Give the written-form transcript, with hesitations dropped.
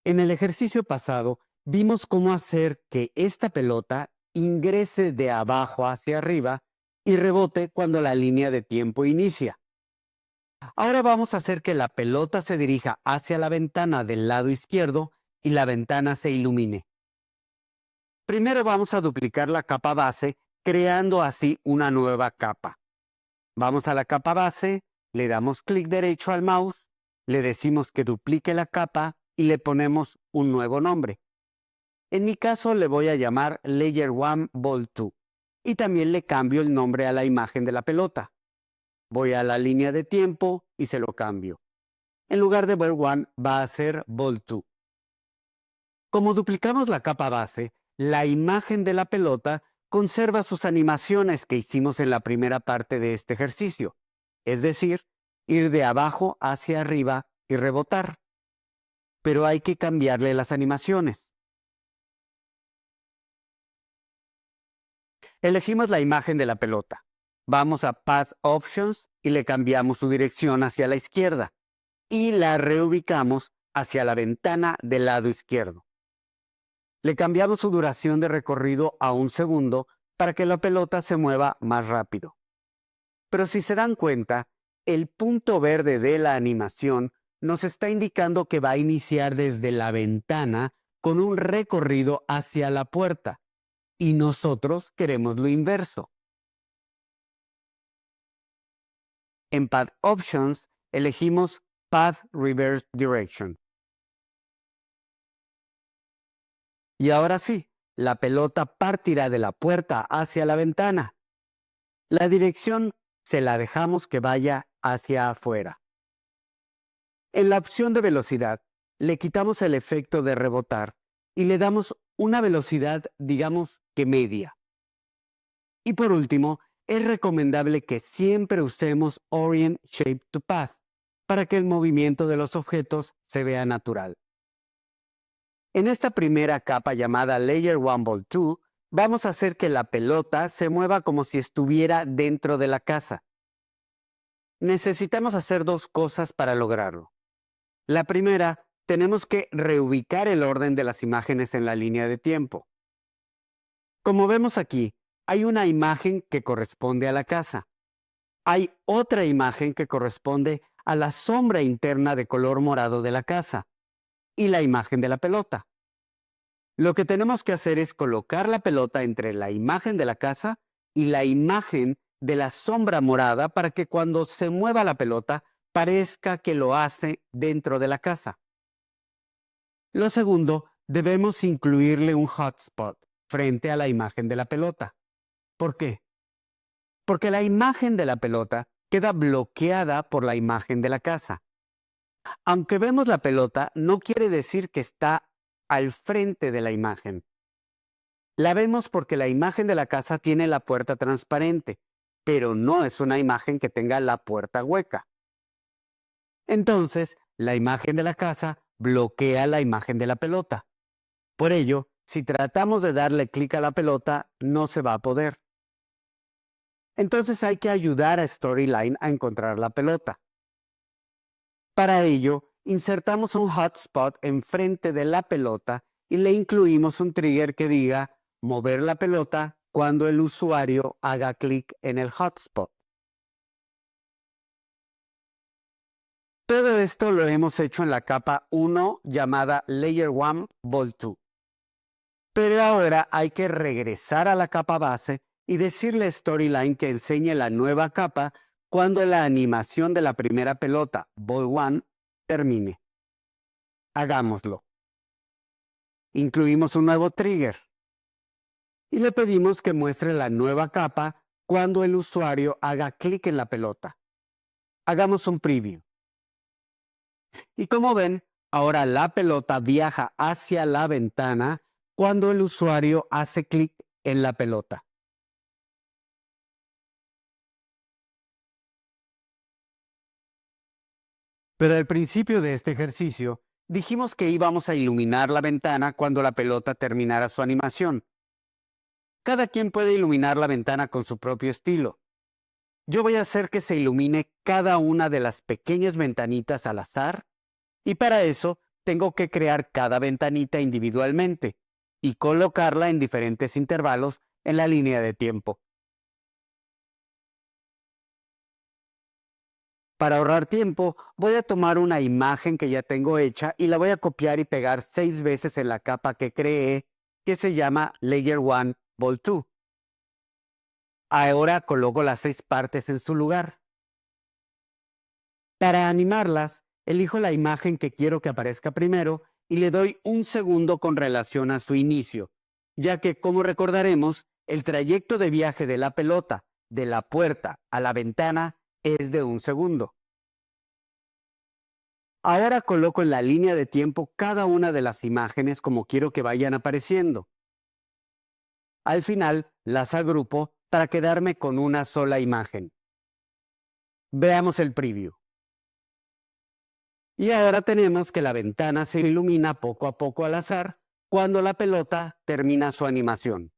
En el ejercicio pasado vimos cómo hacer que esta pelota ingrese de abajo hacia arriba y rebote cuando la línea de tiempo inicia. Ahora vamos a hacer que la pelota se dirija hacia la ventana del lado izquierdo y la ventana se ilumine. Primero vamos a duplicar la capa base, creando así una nueva capa. Vamos a la capa base, le damos clic derecho al mouse, le decimos que duplique la capa y le ponemos un nuevo nombre. En mi caso le voy a llamar Layer 1 Ball 2 y también le cambio el nombre a la imagen de la pelota. Voy a la línea de tiempo y se lo cambio. En lugar de Ball 1 va a ser Ball 2. Como duplicamos la capa base, la imagen de la pelota conserva sus animaciones que hicimos en la primera parte de este ejercicio, es decir, ir de abajo hacia arriba y rebotar. Pero hay que cambiarle las animaciones. Elegimos la imagen de la pelota. Vamos a Path Options y le cambiamos su dirección hacia la izquierda y la reubicamos hacia la ventana del lado izquierdo. Le cambiamos su duración de recorrido a 1 segundo para que la pelota se mueva más rápido. Pero si se dan cuenta, el punto verde de la animación nos está indicando que va a iniciar desde la ventana con un recorrido hacia la puerta. Y nosotros queremos lo inverso. En Path Options elegimos Path Reverse Direction. Y ahora sí, la pelota partirá de la puerta hacia la ventana. La dirección se la dejamos que vaya hacia afuera. En la opción de velocidad, le quitamos el efecto de rebotar y le damos una velocidad, digamos que media. Y por último, es recomendable que siempre usemos Orient Shape to Path para que el movimiento de los objetos se vea natural. En esta primera capa llamada Layer 1 Ball 2, vamos a hacer que la pelota se mueva como si estuviera dentro de la casa. Necesitamos hacer dos cosas para lograrlo. La primera, tenemos que reubicar el orden de las imágenes en la línea de tiempo. Como vemos aquí, hay una imagen que corresponde a la casa. Hay otra imagen que corresponde a la sombra interna de color morado de la casa y la imagen de la pelota. Lo que tenemos que hacer es colocar la pelota entre la imagen de la casa y la imagen de la sombra morada para que cuando se mueva la pelota parezca que lo hace dentro de la casa. Lo segundo, debemos incluirle un hotspot frente a la imagen de la pelota. ¿Por qué? Porque la imagen de la pelota queda bloqueada por la imagen de la casa. Aunque vemos la pelota, no quiere decir que está al frente de la imagen. La vemos porque la imagen de la casa tiene la puerta transparente, pero no es una imagen que tenga la puerta hueca. Entonces, la imagen de la casa bloquea la imagen de la pelota. Por ello, si tratamos de darle clic a la pelota, no se va a poder. Entonces hay que ayudar a Storyline a encontrar la pelota. Para ello, insertamos un hotspot enfrente de la pelota y le incluimos un trigger que diga mover la pelota cuando el usuario haga clic en el hotspot. Todo esto lo hemos hecho en la capa 1 llamada Layer 1 Ball 2. Pero ahora hay que regresar a la capa base y decirle a Storyline que enseñe la nueva capa cuando la animación de la primera pelota, Ball 1, termine. Hagámoslo. Incluimos un nuevo trigger y le pedimos que muestre la nueva capa cuando el usuario haga clic en la pelota. Hagamos un preview. Y como ven, ahora la pelota viaja hacia la ventana cuando el usuario hace clic en la pelota. Pero al principio de este ejercicio, dijimos que íbamos a iluminar la ventana cuando la pelota terminara su animación. Cada quien puede iluminar la ventana con su propio estilo. Yo voy a hacer que se ilumine cada una de las pequeñas ventanitas al azar y para eso tengo que crear cada ventanita individualmente y colocarla en diferentes intervalos en la línea de tiempo. Para ahorrar tiempo, voy a tomar una imagen que ya tengo hecha y la voy a copiar y pegar 6 veces en la capa que creé, que se llama Layer 1, Vol 2. Ahora coloco las 6 partes en su lugar. Para animarlas, elijo la imagen que quiero que aparezca primero y le doy un segundo con relación a su inicio, ya que, como recordaremos, el trayecto de viaje de la pelota de la puerta a la ventana es de un segundo. Ahora coloco en la línea de tiempo cada una de las imágenes como quiero que vayan apareciendo. Al final, las agrupo para quedarme con una sola imagen. Veamos el preview. Y ahora tenemos que la ventana se ilumina poco a poco al azar cuando la pelota termina su animación.